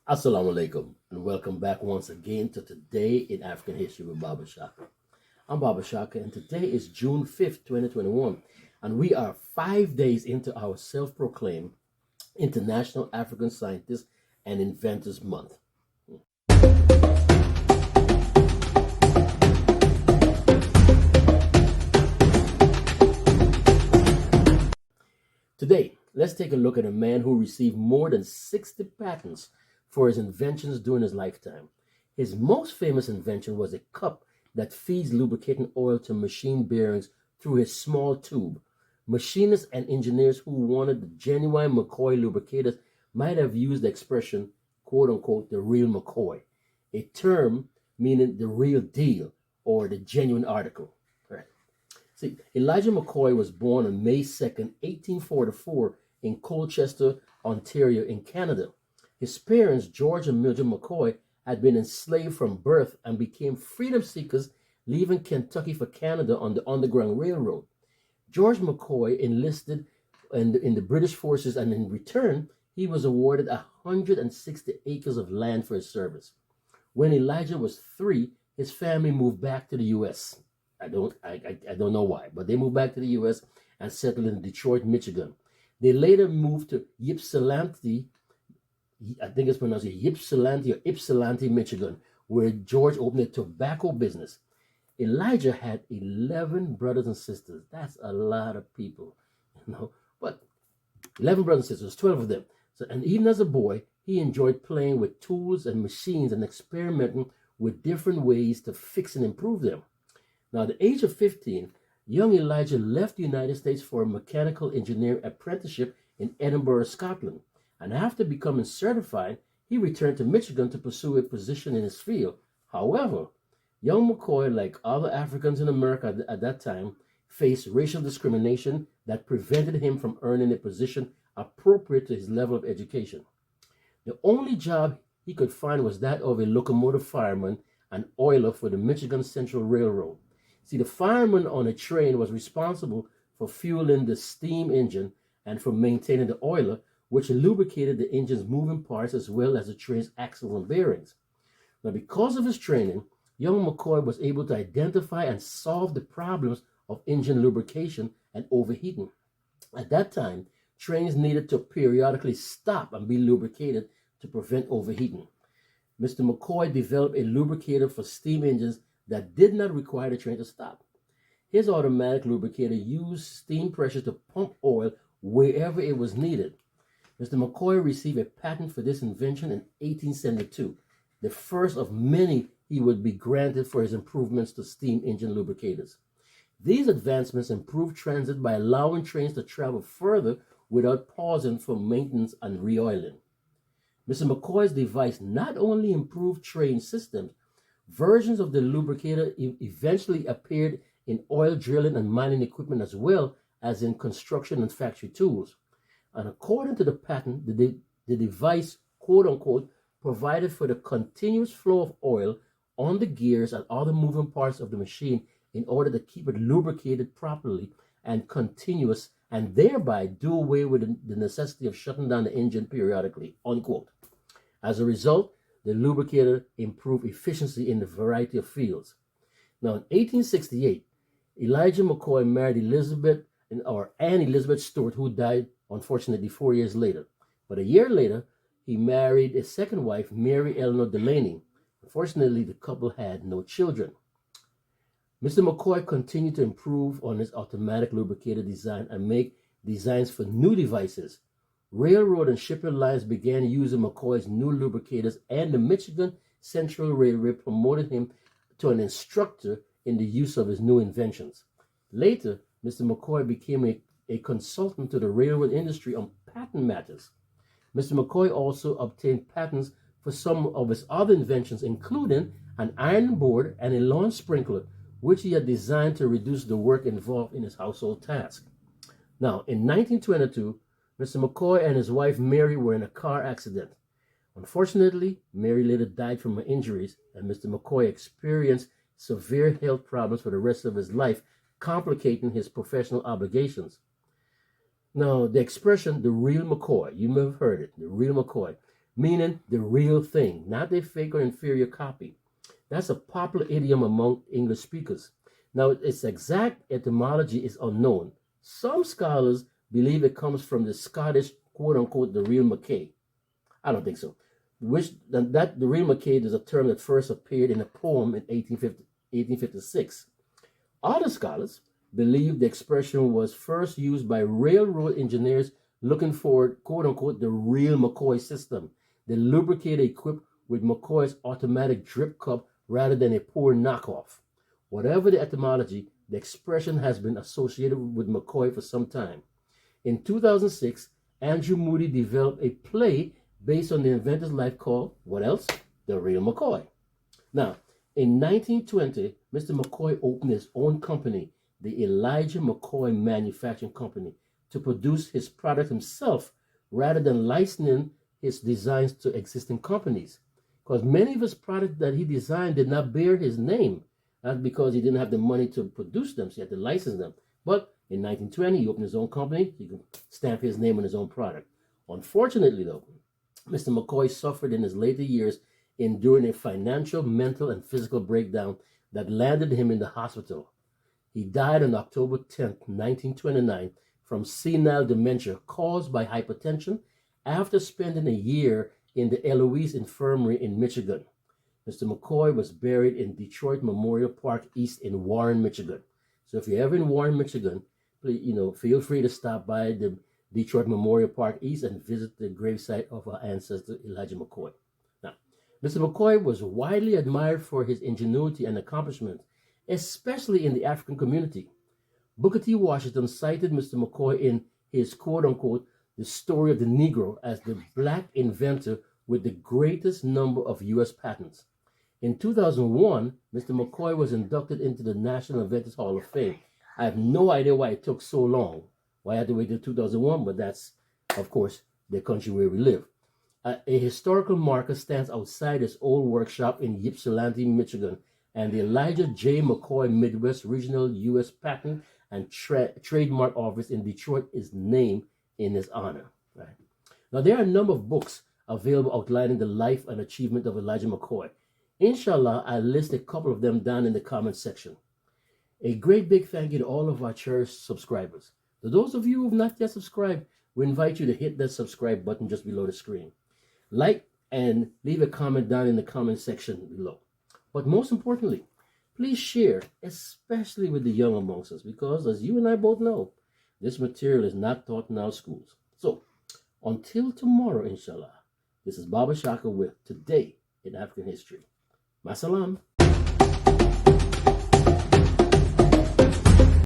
Assalamu alaikum and welcome back once again to Today in African History with Baba Shaka. I'm Baba Shaka and today is June 5th, 2021, and we are 5 days into our self-proclaimed International African Scientists and Inventors Month. Today, let's take a look at a man who received more than 60 patents for his inventions during his lifetime. His most famous invention was a cup that feeds lubricating oil to machine bearings through his small tube. Machinists and engineers who wanted the genuine McCoy lubricators might have used the expression, quote unquote, the real McCoy, a term meaning the real deal or the genuine article. Right. See, Elijah McCoy was born on May 2nd, 1844, in Colchester, Ontario, in Canada. His parents, George and Mildred McCoy, had been enslaved from birth and became freedom seekers, leaving Kentucky for Canada on the Underground Railroad. George McCoy enlisted in the British forces, and in return, he was awarded 160 acres of land for his service. When Elijah was 3, his family moved back to the U.S. I don't know why, but they moved back to the U.S. and settled in Detroit, Michigan. They later moved to Ypsilanti, I think it's pronounced Ypsilanti or Ypsilanti, Michigan, where George opened a tobacco business. Elijah had 11 brothers and sisters. That's a lot of people, But 11 brothers and sisters, 12 of them. And even as a boy, he enjoyed playing with tools and machines and experimenting with different ways to fix and improve them. Now, at the age of 15, young Elijah left the United States for a mechanical engineering apprenticeship in Edinburgh, Scotland. And after becoming certified, he returned to Michigan to pursue a position in his field. However, young McCoy, like other Africans in America at that time, faced racial discrimination that prevented him from earning a position appropriate to his level of education. The only job he could find was that of a locomotive fireman and oiler for the Michigan Central Railroad. See, the fireman on a train was responsible for fueling the steam engine and for maintaining the oiler, which lubricated the engine's moving parts as well as the train's axles and bearings. Now, because of his training, young McCoy was able to identify and solve the problems of engine lubrication and overheating. At that time, trains needed to periodically stop and be lubricated to prevent overheating. Mr. McCoy developed a lubricator for steam engines that did not require the train to stop. His automatic lubricator used steam pressure to pump oil wherever it was needed. Mr. McCoy received a patent for this invention in 1872, the first of many he would be granted for his improvements to steam engine lubricators. These advancements improved transit by allowing trains to travel further without pausing for maintenance and re-oiling. Mr. McCoy's device not only improved train systems, versions of the lubricator eventually appeared in oil drilling and mining equipment as well as in construction and factory tools. And according to the patent, the device, quote unquote, provided for the continuous flow of oil on the gears and other moving parts of the machine in order to keep it lubricated properly and continuous, and thereby do away with the necessity of shutting down the engine periodically, unquote. As a result, the lubricator improved efficiency in a variety of fields. Now, in 1868, Elijah McCoy married Anne Elizabeth Stewart, who died, unfortunately, 4 years later. But a year later, he married his second wife, Mary Eleanor Delaney. Unfortunately, the couple had no children. Mr. McCoy continued to improve on his automatic lubricator design and make designs for new devices. Railroad and shipping lines began using McCoy's new lubricators, and the Michigan Central Railway promoted him to an instructor in the use of his new inventions. Later, Mr. McCoy became a consultant to the railroad industry on patent matters. Mr. McCoy also obtained patents for some of his other inventions, including an iron board and a lawn sprinkler, which he had designed to reduce the work involved in his household task. Now, in 1922, Mr. McCoy and his wife Mary were in a car accident. Unfortunately, Mary later died from her injuries, and Mr. McCoy experienced severe health problems for the rest of his life, complicating his professional obligations. Now, the expression, the real McCoy, you may have heard it, the real McCoy, meaning the real thing, not a fake or inferior copy. That's a popular idiom among English speakers. Now, its exact etymology is unknown. Some scholars believe it comes from the Scottish, quote unquote, the real McCoy. I don't think so. The real McCoy is a term that first appeared in a poem in 1856. Other scholars believe the expression was first used by railroad engineers looking for, quote unquote, the real McCoy system, the lubricator equipped with McCoy's automatic drip cup rather than a poor knockoff. Whatever the etymology, the expression has been associated with McCoy for some time. In 2006, Andrew Moody developed a play based on the inventor's life called, what else? The Real McCoy. Now, in 1920, Mr. McCoy opened his own company, the Elijah McCoy Manufacturing Company, to produce his product himself rather than licensing his designs to existing companies. Because many of his products that he designed did not bear his name. Not because he didn't have the money to produce them, so he had to license them. But in 1920, he opened his own company. He could stamp his name on his own product. Unfortunately, though, Mr. McCoy suffered in his later years, enduring a financial, mental, and physical breakdown that landed him in the hospital. He died on October 10, 1929, from senile dementia caused by hypertension after spending a year in the Eloise Infirmary in Michigan. Mr. McCoy was buried in Detroit Memorial Park East in Warren, Michigan. So if you're ever in Warren, Michigan, please, feel free to stop by the Detroit Memorial Park East and visit the gravesite of our ancestor Elijah McCoy. Now, Mr. McCoy was widely admired for his ingenuity and accomplishments, especially in the African community. Booker T. Washington cited Mr. McCoy in his quote-unquote, The Story of the Negro as the black inventor with the greatest number of U.S. patents. In 2001, Mr. McCoy was inducted into the National Inventors Hall of Fame. I have no idea why it took so long, why I had to wait till 2001, but that's, of course, the country where we live. A historical marker stands outside his old workshop in Ypsilanti, Michigan, and the Elijah J. McCoy Midwest Regional U.S. Patent and Trademark Office in Detroit is named in his honor. Right? Now, there are a number of books available outlining the life and achievement of Elijah McCoy. Inshallah, I'll list a couple of them down in the comments section. A great big thank you to all of our cherished subscribers. To those of you who have not yet subscribed, we invite you to hit that subscribe button just below the screen. Like and leave a comment down in the comment section below. But most importantly, please share, especially with the young amongst us, because as you and I both know, this material is not taught in our schools. So, until tomorrow, inshallah, this is Baba Shaka with Today in African History. Masalam.